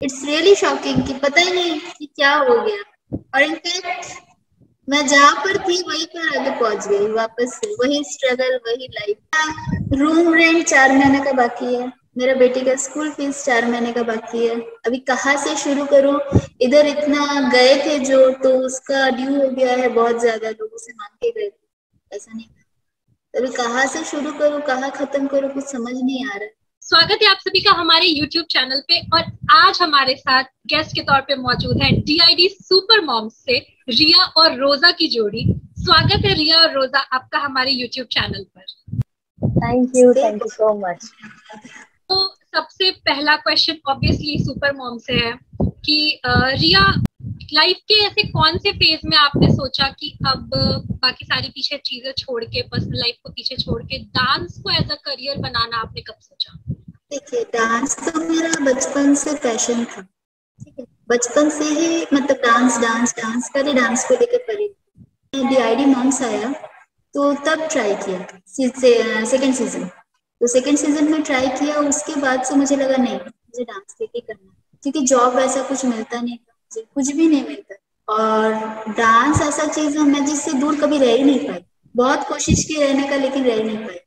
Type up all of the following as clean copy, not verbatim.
It's really shocking कि पता ही नहीं कि क्या हो गया। और इनफैक्ट मैं जहाँ पर थी वहीं पर आगे पहुंच गई वापस से, वही स्ट्रगल वही लाइफ। रूम रेंट 4 महीने का बाकी है, मेरा बेटी का स्कूल फीस 4 महीने का बाकी है। अभी कहाँ से शुरू करूँ? इधर इतना गए थे जो, तो उसका ड्यू हो गया है, बहुत ज्यादा लोगों से मांग के गए थे, ऐसा नहीं। अभी कहाँ से शुरू करूँ, कहाँ खत्म करूँ, कुछ समझ नहीं आ रहा। स्वागत है आप सभी का हमारे YouTube चैनल पे। और आज हमारे साथ गेस्ट के तौर पे मौजूद है DID सुपर मॉम्स से रिया और रोजा की जोड़ी। स्वागत है रिया और रोजा आपका हमारे YouTube चैनल पर। Thank you so much. तो सबसे पहला क्वेश्चन ऑब्वियसली सुपर मॉम से है कि रिया, लाइफ के ऐसे कौन से फेज में आपने सोचा कि अब बाकी सारी पीछे चीजें छोड़ के, पर्सनल लाइफ को पीछे छोड़ के डांस को एज अ करियर बनाना आपने कब सोचा? देखिए, डांस तो मेरा बचपन से पैशन था। ठीक है, बचपन से ही मतलब डांस डांस डांस करे, डांस को लेकर पढ़ी। DID मॉम्स आया तो तब ट्राई किया, सेकेंड सीजन। तो सेकेंड सीजन में ट्राई किया, उसके बाद से मुझे लगा नहीं, मुझे डांस लेके करना, क्योंकि जॉब वैसा कुछ मिलता नहीं था, मुझे कुछ भी नहीं मिलता। और डांस ऐसा चीज है मैं जिससे दूर कभी रह ही नहीं पाई। बहुत कोशिश की रहने का, लेकिन रह नहीं पाई।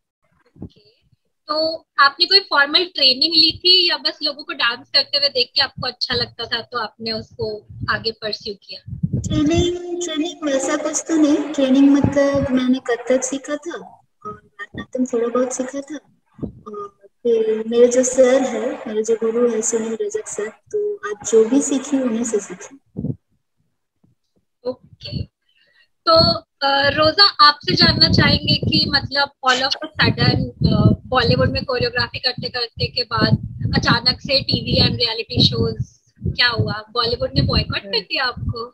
तो आपने कोई फॉर्मल ट्रेनिंग ली थी या बस लोगों को डांस करते हुए देख के आपको अच्छा लगता था तो आपने उसको आगे परस्यू किया? ट्रेनिंग वैसा कुछ तो नहीं। ट्रेनिंग मतलब मैंने कथक सीखा था और भरतनाट्यम थोड़ा बहुत सीखा था। और फिर मेरे जो सर है, मेरे जो गुरु है सुनील रजक सर, तो आज जो भी सीखी उन्हीं से सीखी। ओके। तो रोजा, आपसे जानना चाहेंगे कि मतलब all of a sudden Bollywood में कोरियोग्राफी करते करते के बाद अचानक से टीवी एंड रियलिटी शोज, क्या हुआ? बॉलीवुड ने बॉयकॉट कर दिया आपको?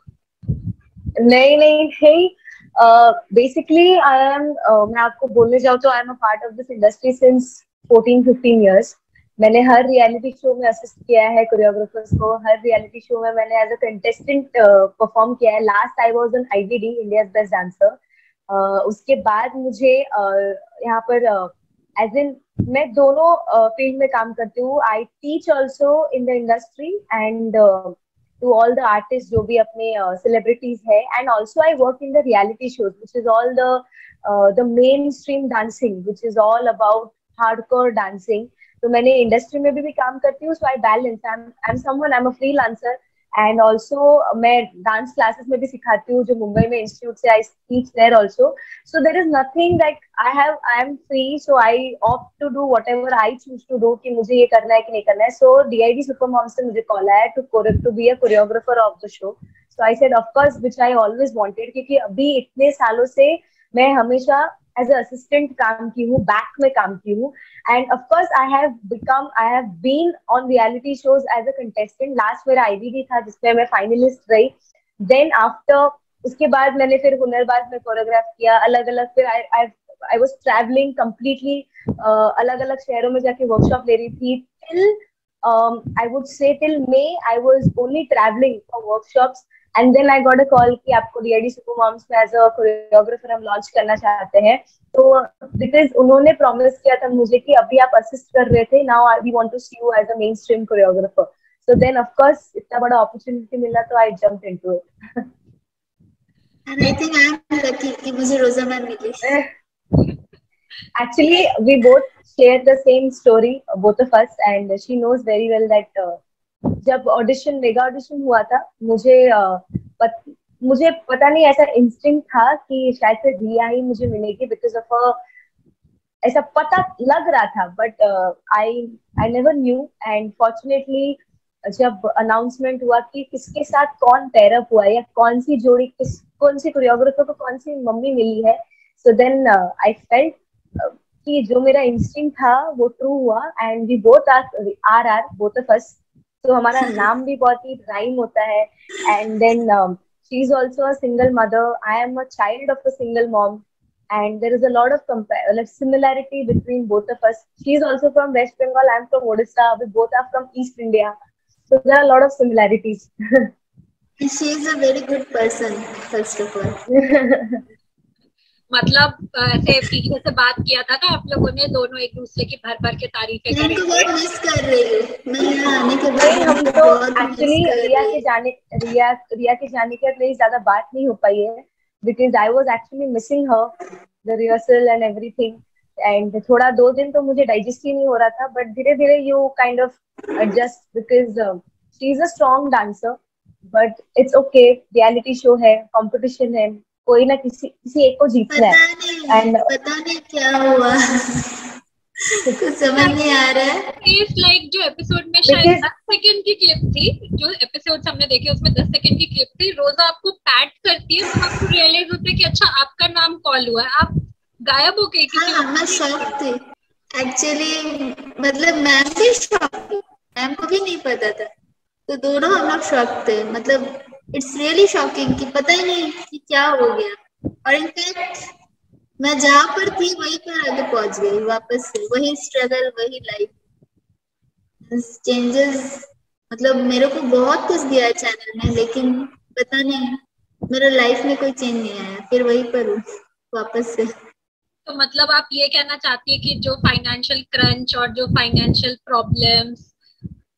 नहीं नहीं नहीं। बेसिकली मैं आपको बोलने जाऊँ तो आई am a part of this industry since 14-15 years। मैंने हर रियलिटी शो में असिस्ट किया है कोरियोग्राफर्स को। हर रियलिटी शो में मैंने एज अ कंटेस्टेंट परफॉर्म किया है। Last I was on IDD, India's best dancer. उसके बाद मुझे यहाँ पर एज इन मैं दोनों फील्ड में काम करती हूँ। I teach also in the industry and to all the artists जो भी अपने celebrities है, and also I work in the reality shows which is all the mainstream dancing which is all about hardcore dancing। तो मैंने industry में भी काम करती हूँ, so I balance। I'm someone, I'm a freelancer and also मैं dance classes में भी सिखाती हूँ जो मुंबई में इंस्टीट्यूट से I teach there also। So there is nothing like I am free, so I opt to do whatever I choose to do कि मुझे ये करना है कि नहीं करना है। So DID Super Mom से मुझे कॉल आया to be a choreographer of the show। So I said of course, which I always wanted, क्योंकि अभी इतने सालों से मैं हमेशा एज अ असिस्टेंट काम की हूँ, बैक में काम की हूँ। And of course I have been on reality shows as a contestant. Last मेरा IDD था जिसमें मैं फाइनलिस्ट रही। देन आफ्टर उसके बाद मैंने फिर हुनरबाज में कोरियोग्राफ किया अलग अलग। फिर आई वाज ट्रैवलिंग कंप्लीटली, अलग अलग शहरों में जाके वर्कशॉप ले रही थी। Till I would say till May I was only traveling for workshops, and then I got a call कि आपको DID Super Moms में as a choreographer हम लॉन्च करना चाहते हैं। तो बिकॉज उन्होंने प्रॉमिस किया था मुझे कि अभी आप असिस्ट कर रहे थे, now we want to see you as a mainstream choreographer. So then of course इतना बड़ा अपॉर्चुनिटी मिला तो I jumped into it. And I think I am lucky कि मुझे रोजा मैम मिली। Actually, we both share the same story, both of us, and she knows very well that जब audition, mega audition हुआ था, मुझे पता नहीं, ऐसा इंस्टिंक्ट था कि शायद से रिया ही मुझे मिलेगी बिकॉज ऑफ ऐसा पता लग रहा था। But I never knew. And fortunately जब अनाउंसमेंट हुआ कि किसके साथ कौन पेयर अप हुआ है या कौन सी जोड़ी, कौन सी कोरियोग्राफर को कौन सी मम्मी मिली है, सो देन आई फेल्ट कि जो मेरा इंस्टिंक्ट था वो ट्रू हुआ। And we both are both of us. तो हमारा नाम भी बहुत ही राइम होता है। And then she is also a single mother, I am a child of a single mom, and there is a lot of like similarity between both of us. She is also from West Bengal, I'm from Odisha, we both are from East India, so there are a lot of similarities. She is a very good person, first of all. मतलब ऐसे पीछे से बात किया था ना आप लोगों ने दोनों एक दूसरे की भर भर के तारीफें मैं करी तो थी। बहुत मिस कर रही हूँ, मैं यहाँ आने के नहीं, बाद हम मैं तो बहुत मिस एक्चुअली कर रही हूँ। रिया के जाने के बाद मेरी ज्यादा बात नहीं हो पाई है, because I was actually missing her, the rehearsal and everything. And थोड़ा 2 दिन तो मुझे डाइजेस्ट ही नहीं हो रहा था, बट धीरे धीरे you kind of adjust, because she is a strong dancer. But it's okay, reality show है, कंपटीशन है, कोई ना किसी किसी एक को जीतना है। एंड पता नहीं क्या हुआ कुछ समझ नहीं आ रहा है। इस लाइक जो एपिसोड में शायद बिकॉज 10 सेकंड की क्लिप थी, जो एपिसोड हमने देखे उसमें 10 सेकंड की क्लिप थी, रोजा आपको पैट करती है तो आपको रियलाइज होता है कि अच्छा आपका नाम कॉल हुआ है, आप गायब हो गए किसी हाँ, मैं शॉक थी एक्चुअली, मतलब मैम भी शॉक थी, मैम को भी नहीं पता था, तो दोनों हम लोग शॉक थे। मतलब इट्स रियली शॉकिंग कि पता ही नहीं कि क्या हो गया। और इनफैक्ट मैं जहाँ पर थी वहीं पर आगे पहुंच गई वापस से, वही स्ट्रगल, वही लाइफ चेंजेस। मतलब मेरे को बहुत कुछ दिया है चैनल में, लेकिन पता नहीं मेरे लाइफ में कोई चेंज नहीं आया, फिर वहीं पर हूँ वापस से। तो मतलब आप ये कहना चाहती है कि जो फाइनेंशियल क्रंच और जो फाइनेंशियल प्रॉब्लम्स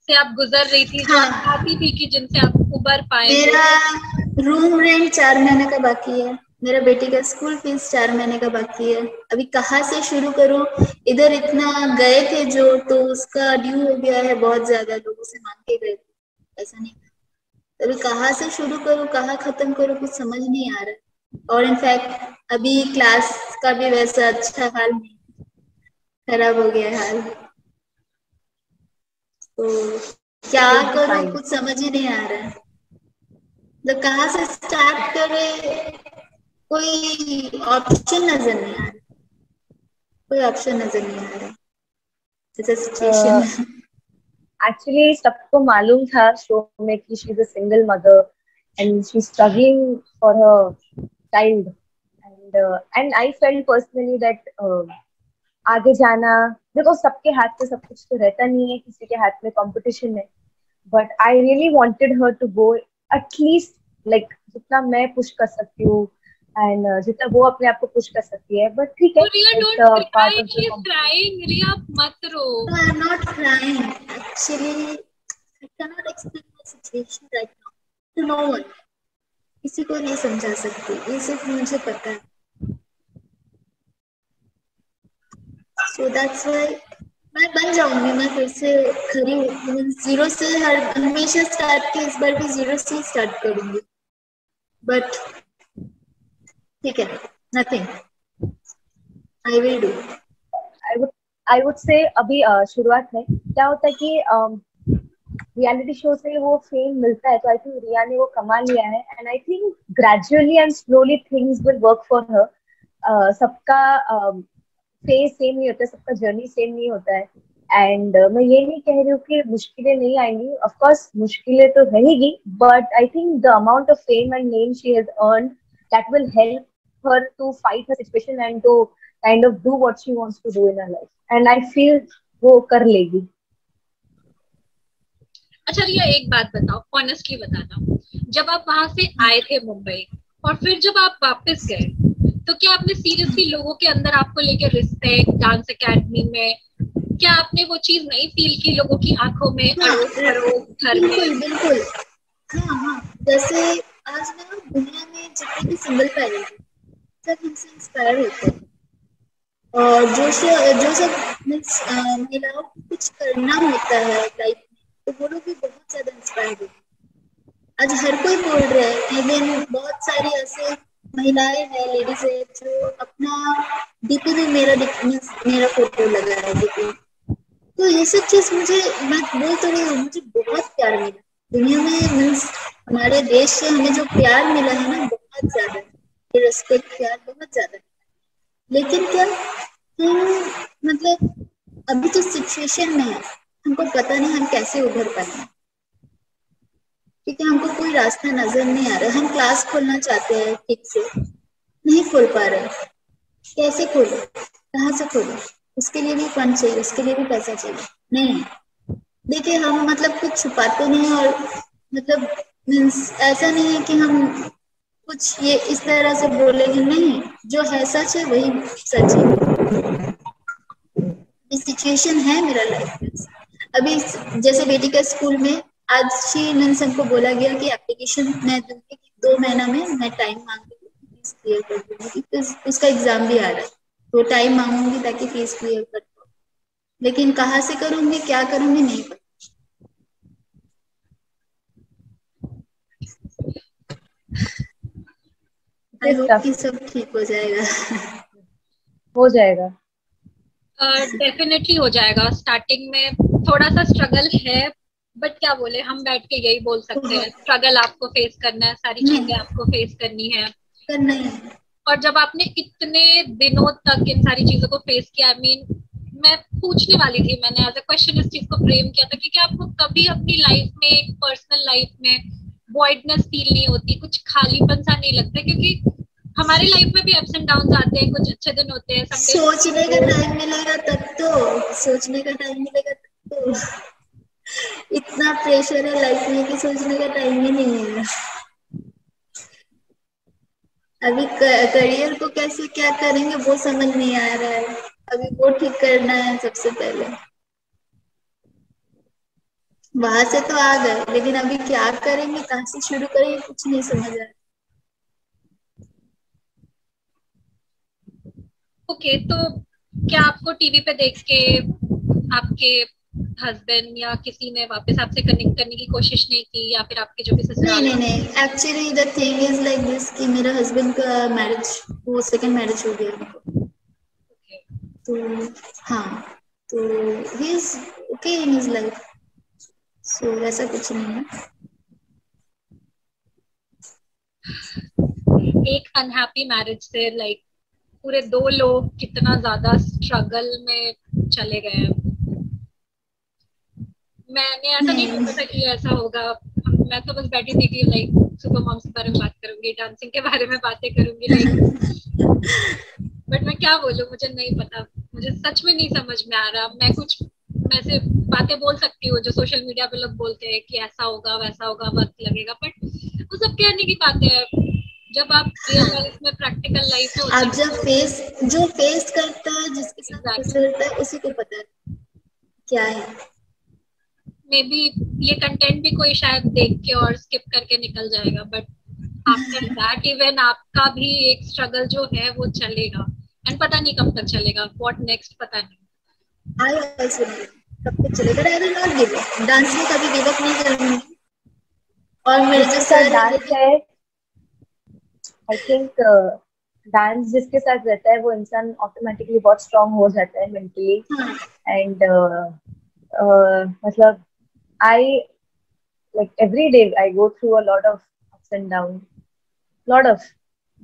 से आप गुजर रही थी, जो आप हाँ, चाहती थी कि जिनसे आप उबर पाए, मेरा रूम रेंट 4 महीने का बाकी है, मेरा बेटी का स्कूल फीस 4 महीने का बाकी है। अभी कहाँ से शुरू करूँ? इधर इतना गए थे जो, तो उसका ड्यू हो गया है, बहुत ज्यादा लोगों से मांग के गए थे, ऐसा नहीं। अभी कहाँ से शुरू करूँ, कहाँ खत्म करूँ, कुछ समझ नहीं आ रहा। और इनफैक्ट अभी क्लास का भी वैसा अच्छा हाल नहीं, खराब हो गया हाल। तो क्या करूँ, फाइन। कुछ समझ ही नहीं आ रहा है। तो कहाँ से स्टार्ट करे, कोई ऑप्शन नजर नहीं आ रहा, कोई ऑप्शन नजर नहीं आ रहा, ऐसा सिचुएशन है। एक्चुअली सबको मालूम था शो में कि she is a single mother and she struggling for her child. And I felt personally that आगे जाना, देखो सबके हाथ में सब कुछ तो रहता नहीं है, किसी के हाथ में कंपटीशन है। But I really wanted her to go at least, like जितना मैं पुश कर सकती हूँ एंड जितना वो अपने आप को पुश कर सकती है। बट ठीक है, Riya it's don't part cry, of the she is competition. Crying, Riya मत रो। No, I'm not crying. Actually, I cannot explain my situation right now to no one. किसी को नहीं समझा सकती, ये सिर्फ मुझे पता है। So that's why मैं बन जाऊंगी, मैं फिर से खड़ी जीरो से, हर हमेशा स्टार्ट की, इस बार भी जीरो से स्टार्ट करूंगी। बट ठीक है, nothing, I will do. I would say अभी शुरुआत है। क्या होता है कि रियलिटी शो से वो फेम मिलता है, तो आई थिंक रिया ने वो कमा लिया है and I think gradually and slowly things will work for her. सबका फेस सेम नहीं होता है, सबका जर्नी सेम नहीं होता है। एंड मैं ये नहीं कह रही हूँ कि मुश्किलें नहीं आएंगी, ऑफ कोर्स मुश्किलें तो रहेगी, but I think the amount of fame and name she has earned, that will help her to fight her situation and to kind of do what she wants to do in her life, and I feel वो कर लेगी। अच्छा रिया एक बात बताओ, honestly बताना, जब आप वहां से आए थे मुंबई और फिर जब आप वापस गए, तो क्या आपने सीरियसली लोगों के अंदर आपको लेके रिस्पेक्ट, डांस एकेडमी में, क्या आपने वो चीज नहीं फील की लोगों की आंखों में, अड़ोस पड़ोस घर में? बिल्कुल बिल्कुल, हाँ हाँ। जैसे आज ना दुनिया में जितने भी सिंगल पेरेंट सब हमसे इंस्पायर होते हैं, और जो सब महिलाओं को कुछ करना होता है लाइफ में, तो वो लोग भी बहुत ज्यादा इंस्पायर होते हैं। आज हर कोई बोल रहा है, इवन बहुत सारी ऐसे महिलाएं हैं, लेडीज है, जो अपना डीपी में मेरा फोटो लगा है डीपी। तो ये सब चीज मुझे, मैं बोल तो रही हूँ, मुझे बहुत प्यार मिला दुनिया में, मीन्स हमारे देश से हमें जो प्यार मिला है ना, बहुत ज्यादा, रिस्पेक्ट, प्यार बहुत ज्यादा। लेकिन क्या हम, मतलब अभी तो सिचुएशन में है, हमको पता नहीं हम कैसे उभर पाएंगे, क्योंकि हमको कोई रास्ता नजर नहीं आ रहा। हम क्लास खोलना चाहते हैं, ठीक से नहीं खोल पा रहे, कैसे खोलो, कहाँ से खोलो? उसके लिए भी फंड चाहिए, उसके लिए भी पैसा चाहिए। नहीं, देखिए हम मतलब कुछ छुपाते नहीं, और मतलब मीन्स ऐसा नहीं है कि हम कुछ ये इस तरह से बोलेंगे, नहीं जो है सच है वही सच है। ये सिचुएशन है मेरा लाइफ में अभी। जैसे बेटी का स्कूल में आज ही मीन्स हमको बोला गया कि एप्लीकेशन मैं दूंगी कि 2 महीना में मैं टाइम मांगूंगी, फीस क्लियर कर दूंगी, क्योंकि उसका एग्जाम भी आ रहा है, तो टाइम मांगूंगी ताकि फीस क्लियर कर पाऊँ। लेकिन कहाँ से करूंगी, क्या करूंगी, नहीं पता। आई होप कि सब ठीक हो जाएगा। हो जाएगा, डेफिनेटली हो जाएगा। स्टार्टिंग में थोड़ा सा स्ट्रगल है, बट क्या बोले, हम बैठ के यही बोल सकते हैं, स्ट्रगल आपको फेस करना है, सारी चीजें आपको फेस करनी है। करना ही है। और जब आपने इतने दिनों तक इन सारी चीजों को फेस किया, आई मीन मैं पूछने वाली थी, मैंने एज अ क्वेश्चन इस चीज को फ्रेम किया था कि क्या आपको कभी अपनी लाइफ में, एक पर्सनल लाइफ में वॉइडनेस फील नहीं होती, कुछ खालीपन सा नहीं लगता? क्योंकि हमारी लाइफ में भी अप्स एंड डाउन आते हैं, कुछ अच्छे दिन होते हैं, सोचने का टाइम मिलेगा तब तो, सोचने का टाइम मिलेगा तब तो। इतना प्रेशर है लाइफ में कि सोचने का टाइम ही नहीं है। अभी करियर को कैसे क्या करेंगे वो समझ नहीं आ रहा है, अभी वो ठीक करना है सबसे पहले। वहां से तो आ गए, लेकिन अभी क्या करेंगे, कहाँ से शुरू करेंगे, कुछ नहीं समझ आ रहा। ओके, तो क्या आपको टीवी पे देख के आपके हस्बैंड या किसी ने वापस आपसे कनेक्ट करने की कोशिश नहीं की, या फिर आपके जो भी ससुराल? नहीं, actually the thing is like this कि मेरा हस्बैंड का मैरिज, वो सेकंड मैरिज हो गया उनको। तो हाँ, तो he is okay in his life, so वैसा कुछ नहीं है। एक अनहैप्पी मैरिज से लाइक पूरे 2 लोग कितना ज्यादा स्ट्रगल में चले गए हैं। मैंने ऐसा नहीं सोचा था कि ऐसा होगा। मैं तो बस बैठी थी कि लाइक सुपर मॉम्स के बारे में बात करूंगी, डांसिंग के बारे में बातें करूंगी, लाइक बट मैं क्या बोलूं, मुझे नहीं पता, मुझे सच में नहीं समझ में आ रहा। मैं से बातें बोल सकती हूँ जो सोशल मीडिया पे लोग बोलते हैं कि ऐसा होगा वैसा होगा, वक्त लगेगा, बट वो सब कहने की बातें हैं। जब आप रियल लाइफ में, प्रैक्टिकल लाइफ में आप जब जो फेस करता है, जिसके साथ गुजरता है, उसी को पता है क्या है। मे बी ये कंटेंट भी कोई शायद देख के और स्किप करके निकल जाएगा, बट आफ्टर दैट इवन आपका भी एक स्ट्रगल जो है वो चलेगा, एंड पता नहीं कब तक चलेगा, व्हाट नेक्स्ट पता नहीं। आई आल्सो कब तक चलेगा, I will not give up. Dance में कभी गिव अप नहीं करूंगी। और मेरे जो सर डांस है, आई थिंक डांस जिसके साथ रहता है वो इंसान ऑटोमेटिकली बहुत स्ट्रांग हो जाता है मेंटली। एंड मतलब आई like every day I go through a lot of ups and downs,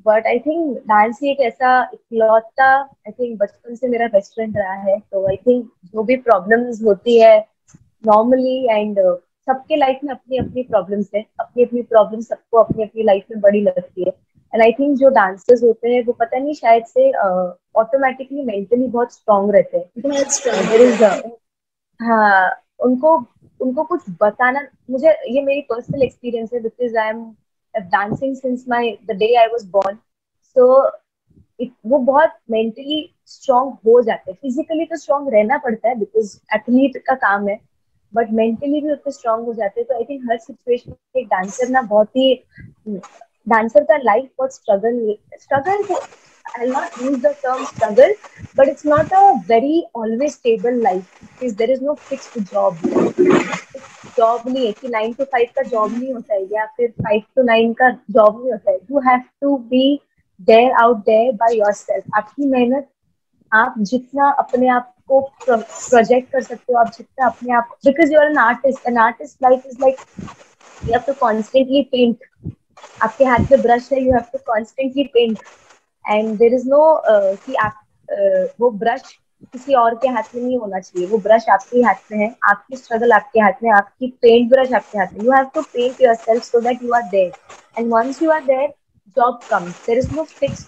but I think dance ही एक ऐसा इकलौता, I think बचपन से मेरा बेस्ट फ्रेंड रहा है। तो I think जो भी प्रॉब्लम्स होती है नॉर्मली, एंड सबके लाइफ में अपनी अपनी प्रॉब्लम्स है, अपनी अपनी प्रॉब्लम सबको अपनी अपनी लाइफ में बड़ी लगती है। एंड आई थिंक जो डांसर्स होते हैं वो पता नहीं शायद से ऑटोमेटिकली मेंटली बहुत स्ट्रांग रहते हैं। हाँ, उनको कुछ बताना, मुझे ये मेरी पर्सनल एक्सपीरियंस है, because I am dancing since the day I was born. So वो बहुत मेंटली स्ट्रांग हो जाते हैं। फिजिकली तो स्ट्रांग रहना पड़ता है बिकॉज एथलीट का काम है, बट मेंटली भी उतने स्ट्रांग हो जाते हैं। तो आई थिंक हर सिचुएशन में एक डांसर ना बहुत ही, डांसर का लाइफ बहुत struggle I'll not use the term struggle, but it's not a very always stable life because there is no fixed job. Job नहीं है कि 9 to 5 का जॉब नहीं होता है, या फिर 5 to 9 का जॉब नहीं होता है। You have to be there out there by yourself. आपकी मेहनत, आप जितना अपने आप को प्रोजेक्ट कर सकते हो, आप जितना अपने आप, because you are an artist life is like you have to constantly paint. आपके हाथ में ब्रश है, you have to constantly paint. And there is no कि आप वो ब्रश किसी और के हाथ में नहीं होना चाहिए, वो ब्रश आपके हाथ में है, आपकी स्ट्रगल आपके हाथ में, आपकी पेंट ब्रश आपके हाथ में। You have to paint yourself so that you are there, and once you are there job comes. There is no fixed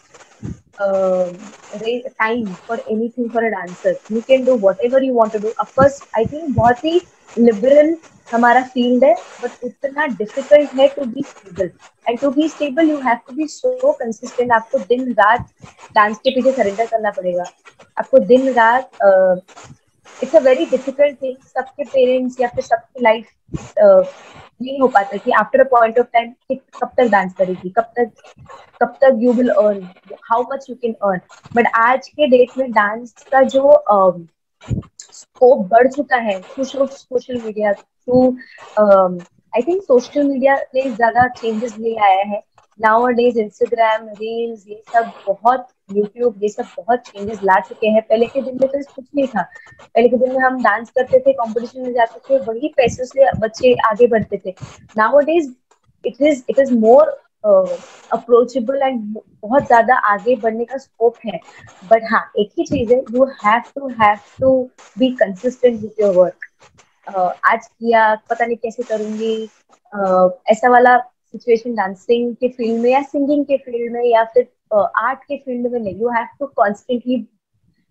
time for anything for a dancer. You can do whatever you want to do. Of course I think बहुत ही liberal हमारा field है, but उतना difficult है to be stable, and to be stable you have to be so consistent. आपको दिन रात dance के पीछे सरेंडर करना पड़ेगा, आपको दिन रात it's a very difficult thing. सबके पेरेंट्स या फिर सबकी लाइफ नहीं हो पाता कि after a point of time कब तक डांस करेगी, कब तक you will earn, how much you can earn. But आज के डेट में डांस का जो स्कोप बढ़ चुका है through social media, through I think social media ने ज्यादा चेंजेस ले आया है। नाउअडेज इंस्टाग्राम रील्स ये सब बहुत, यूट्यूब ये सब बहुत चेंजेस ला चुके हैं। पहले के दिन में तो कुछ नहीं था। पहले के दिन में हम डांस करते थे, कंपटीशन में जाते थे, वही पैसों से बच्चे आगे बढ़ते थे। Nowadays it is more approachable and बहुत ज्यादा आगे बढ़ने का स्कोप है। बट हाँ, एक ही चीज है, you have to be consistent with your work. आज किया, पता नहीं कैसे करूंगी, ऐसा वाला सिचुएशन डांसिंग के फील्ड में या सिंगिंग के फील्ड में या फिर आर्ट के फील्ड में नहीं। You have to constantly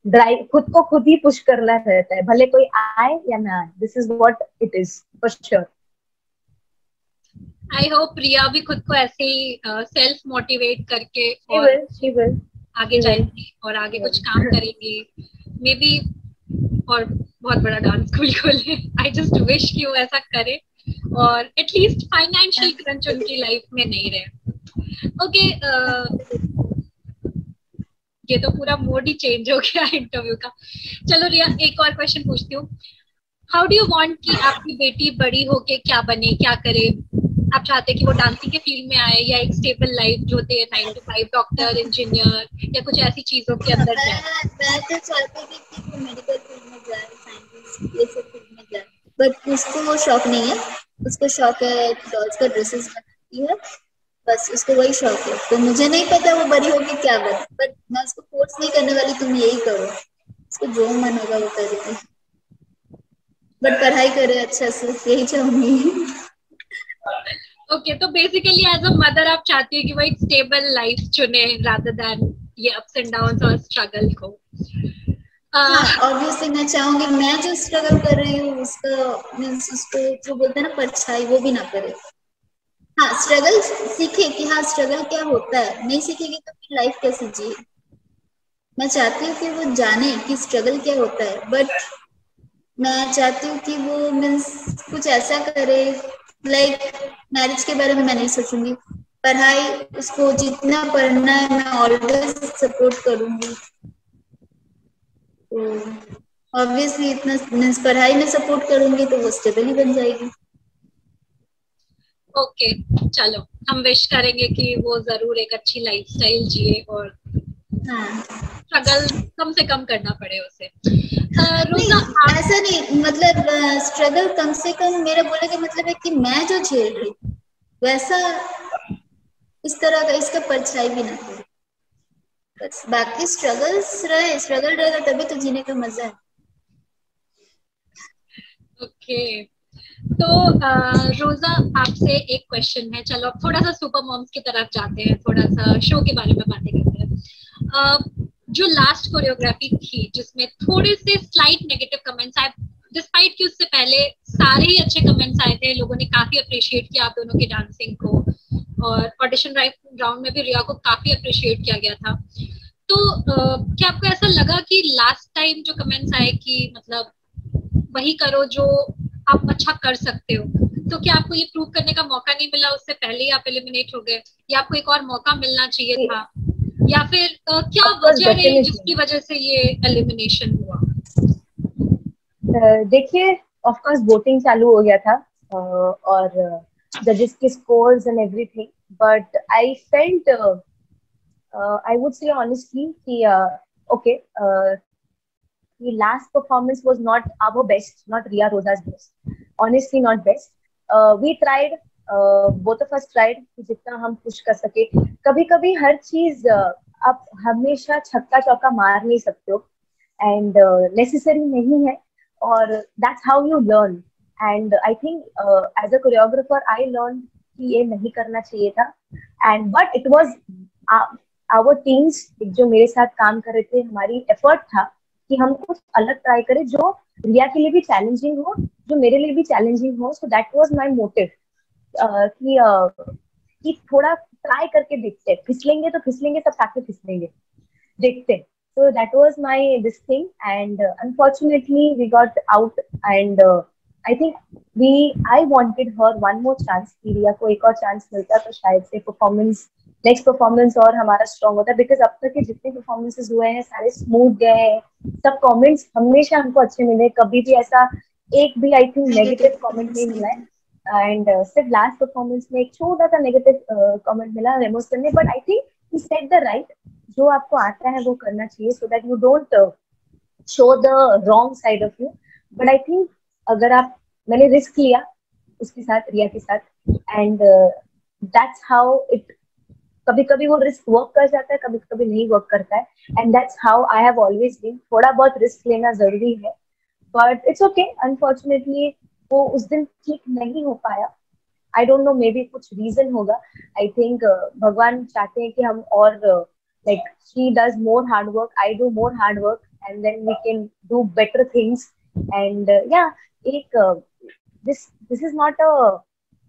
drive, खुद को खुद ही पुश करना रहता है, भले कोई आए या ना आए। This is what it is for sure. I hope Riya भी खुद को ऐसे ही सेल्फ मोटिवेट करके she will. आगे जाएंगी और आगे कुछ काम करेंगी, मे बी और बहुत बड़ा डांस स्कूल खोले। आई जस्ट विश कि वो ऐसा करे और एटलीस्ट फाइनेंशियल क्रंच उनकी लाइफ में नहीं रहे। ओके, ये तो पूरा मोड ही चेंज हो गया इंटरव्यू का। चलो रिया, एक और क्वेश्चन पूछती हूँ। हाउ डू यू वांट कि आपकी बेटी बड़ी होके क्या बने, क्या करे? आप चाहते हैं कि वो डांसिंग के फील्ड में आए या एक स्टेबल लाइफ जो होती है 9 to 5 डॉक्टर, इंजीनियर या कुछ ऐसी चीजों के अंदर जाए? मैं तो चाहती थी कि वो मेडिकल फील्ड में जाए, साइंटिस्ट ये सब फील्ड में जाए, बट उसको वो शौक नहीं है। उसको शौक है डॉल्स का ड्रेसेस बनाती है, बस उसको वही शौक है। तो मुझे नहीं पता वो बड़ी होगी क्या बने, बट मैं उसको फोर्स नहीं करने वाली तुम यही करो, उसको जो मन होगा वो करेगी, बट पढ़ाई करे अच्छा से, यही चाहूंगी। ओके, तो बेसिकली एज अ मदर आप चाहती है कि वो एक स्टेबल लाइफ चुने रादर देन ये अप्स एंड डाउन्स और स्ट्रगल को। ऑब्वियसली मैं चाहूंगी मैं जो स्ट्रगल कर रही हूँ उसका मीन्स उसको जो बोलते हैं ना परछाई, वो भी ना करे। हाँ, स्ट्रगल सीखे कि हाँ स्ट्रगल क्या होता है, नहीं सीखेगी तो फिर लाइफ कैसे जिए। मैं चाहती हूँ कि वो जाने कि स्ट्रगल क्या होता है, बट मैं चाहती हूँ कि वो मीन्स कुछ ऐसा करे, लाइक मैरिज के बारे में मैं नहीं सोचूंगी। पढ़ाई, उसको जितना पढ़ना है मैं ऑलवेज सपोर्ट करूंगी। तो ऑब्वियसली इतना मीन्स पढ़ाई में सपोर्ट करूंगी तो वो स्टेबल ही बन जाएगी। ओके, चलो हम विश करेंगे कि वो जरूर एक अच्छी लाइफस्टाइल जिए और स्ट्रगल कम से कम करना पड़े उसे। रोजा, ऐसा नहीं, मतलब स्ट्रगल कम से कम, मेरा बोलने का मतलब है कि मैं जो झेल रही वैसा इस तरह का इसका परछाई भी ना करे, बस बाकी स्ट्रगल रहेगा तभी तो जीने का मजा है। ओके, तो रोजा आपसे एक क्वेश्चन है। चलो अब थोड़ा सा सुपर मॉम्स की तरफ जाते हैं, थोड़ा सा शो के बारे में बातें करते हैं। जो लास्ट कोरियोग्राफी थी जिसमें थोड़े से स्लाइट नेगेटिव कमेंट्स आए, डिस्पाइट कि उससे पहले सारे ही अच्छे कमेंट्स आए थे, लोगों ने काफी अप्रिशिएट किया आप दोनों की डांसिंग को और ऑडिशन राउंड में भी रिया को काफी अप्रिशिएट किया गया था। तो क्या आपको ऐसा लगा कि लास्ट टाइम जो कमेंट्स आए कि मतलब वही करो जो आप अच्छा कर सकते हो, तो क्या आपको ये प्रूव करने का मौका नहीं मिला उससे पहले ही आप एलिमिनेट हो गए, या आपको एक और मौका मिलना चाहिए था, या फिर क्या वजह है जिसकी वजह से ये एलिमिनेशन हुआ? देखिए, ऑफ कोर्स वोटिंग चालू हो गया था और जजेस के scores and everything, but I felt, I would say honestly कि okay, the last performance was not our best, not Riya Rosa's best, honestly not best. We tried, both of us tried कि जितना हम push कर सके। कभी कभी हर चीज आप हमेशा छक्का चौका मार नहीं सकते हो, एंड नेसेसरी नहीं है, और that's how you learn. And I think as a choreographer I learned कि ये नहीं करना चाहिए था, and but it was our teams जो मेरे साथ काम कर रहे थे, हमारी एफर्ट था कि हम कुछ अलग ट्राई करें जो रिया के लिए भी चैलेंजिंग हो, जो मेरे लिए भी चैलेंजिंग हो. So that was my motive कि थोड़ा ट्राई करके देखते हैं, फिसलेंगे तो फिसलेंगे, सब साथ में फिसलेंगे, देखते हैं. So that was my this thing, and unfortunately we got out, and I think I wanted her one more chance. रिया को एक और चांस मिलता तो शायद से नेक्स्ट परफॉर्मेंस और हमारा स्ट्रॉन्ग होता, बिकॉज अब तक के जितने परफॉर्मेंसेस हुए हैं सारे स्मूथ गए हैं. सब कमेंट्स हमेशा हमको अच्छे मिले, कभी भी ऐसा एक भी आई थिंक नेगेटिव कमेंट नहीं मिला है. एंड सिर्फ लास्ट परफॉर्मेंस में एक छोटा सा नेगेटिव कमेंट मिला रेमो सर ने, but I think he said the right. जो आपको आता है वो करना चाहिए, सो that you don't show the wrong side of you. But I think अगर मैंने रिस्क लिया उसके साथ, रिया के साथ, एंड दैट्स हाउ इट. कभी कभी वो रिस्क वर्क कर जाता है, कभी कभी नहीं वर्क करता है, and that's how I have always been. थोड़ा बहुत रिस्क लेना जरूरी है, बट इट्स ओके. अनफॉर्चुनेटली वो उस दिन ठीक नहीं हो पाया. I don't know, may be कुछ रीजन होगा. आई थिंक भगवान चाहते हैं कि हम और like she does more hard work, I do more hard work, and then we can do better things. And this is not a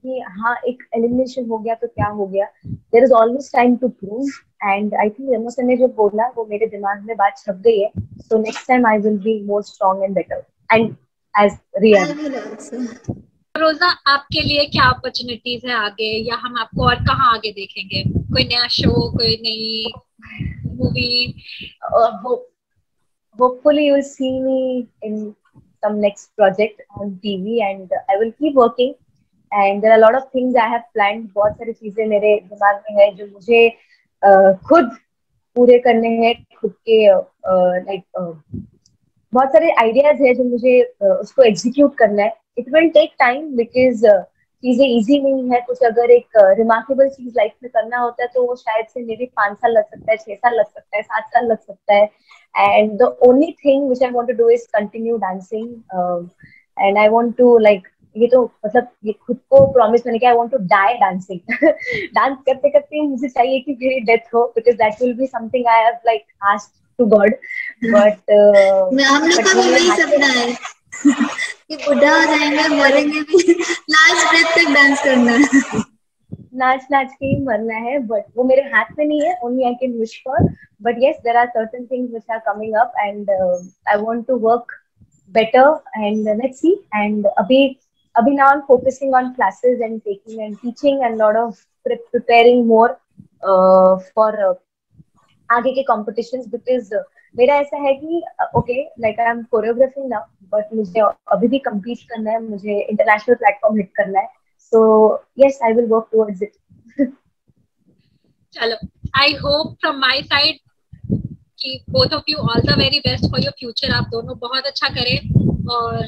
कि हाँ एक elimination हो गया तो क्या हो गया. There is always time to prove, and I think Remo sir ने जो बोला वो मेरे दिमाग में बात छप गई है. So next time I will be more strong and better, and as Riya. रोजा, आपके लिए क्या अपॉर्चुनिटीज है आगे, या हम आपको और कहाँ आगे देखेंगे? कोई नया शो, कोई नई movie? Hopefully you will see me in some next project on TV, and I will keep working. And there are a lot of things I have planned. बहुत सारी चीजें मेरे दिमाग में है जो मुझे खुद पूरे करने हैं, खुद के बहुत सारे आइडियाज है जो मुझे उसको एग्जीक्यूट करना है. It will take time because चीजें इजी नहीं है. कुछ अगर एक रिमार्केबल चीज लाइफ में करना होता है तो वो शायद से मेरे 5 साल लग सकता है, 6 साल लग सकता है, 7 साल लग सकता है. And the only thing which I want to do is continue dancing. And I want to ये तो मतलब ये खुद को प्रॉमिस मैंने किया, I want to die dancing. Dance करते करते मुझे चाहिए कि मेरी डेथ हो, because that will be something I have asked to God. But हम लोग का भी वही सपना है कि बुढ़ा हो जाएंगे, मरेंगे भी, लास्ट ब्रेथ तक डांस करना है. नाच के ही मरना है, बट वो मेरे हाथ में नहीं है. Only I can wish for. But yes, there are certain things which are coming up, and I want to work better, and let's see. And अभी now I'm focusing on classes and taking and teaching and lot of preparing more for आगे के competitions, because मेरा ऐसा है कि okay, like I am choreographing now, but मुझे अभी भी compete करना है, मुझे international platform hit करना है. So yes, I will work towards it. चलो, I hope from my side कि both of you all the very best for your future. आप दोनों बहुत अच्छा करें, और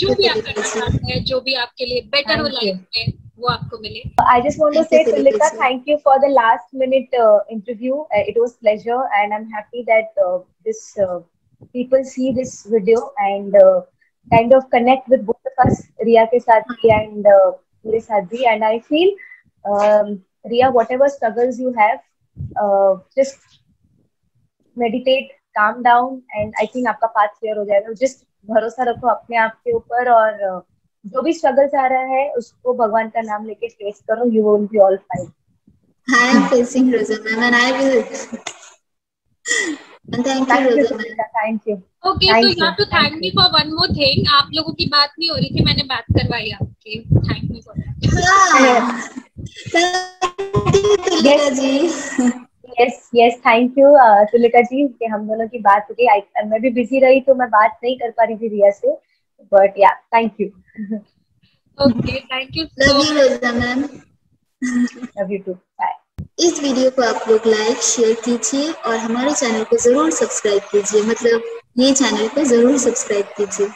जो भी आप करना चाहते हैं, जो भी आपके लिए बेटर हो लाइफ में, वो आपको मिले. I just want to say, Tulika, thank you for the last minute interview. It was pleasure, and I'm happy that this people see this video and kind of connect with both of us, Riya ke sath bhi and mere sath bhi. And I feel, Riya, whatever struggles you have, just meditate, calm down, and I think आपका path clear हो जाएगा. Just भरोसा रखो अपने आप के ऊपर, और जो भी स्ट्रगल आ रहा है उसको भगवान का नाम लेके फेस करो. You will be all fine. I am facing Rosa ma'am, and I will. And thank you, Rosa ma'am. Thank you. Okay, so you have to thank me for one more thing. आप लोगों की बात नहीं हो रही थी, मैंने बात करवाई आपकी. Thank me for that. Tulika ji. Yes, thank you, Tulika जी, कि हम दोनों की बात हो गई. मैं भी बिजी रही तो मैं बात नहीं कर पा रही थी रिया से, but yeah, thank you. Okay, thank you so Love you, Rosa ma'am. Love you too. Bye. इस वीडियो को आप लोग लाइक शेयर कीजिए और हमारे चैनल को जरूर सब्सक्राइब कीजिए, मतलब ये चैनल को जरूर सब्सक्राइब कीजिए.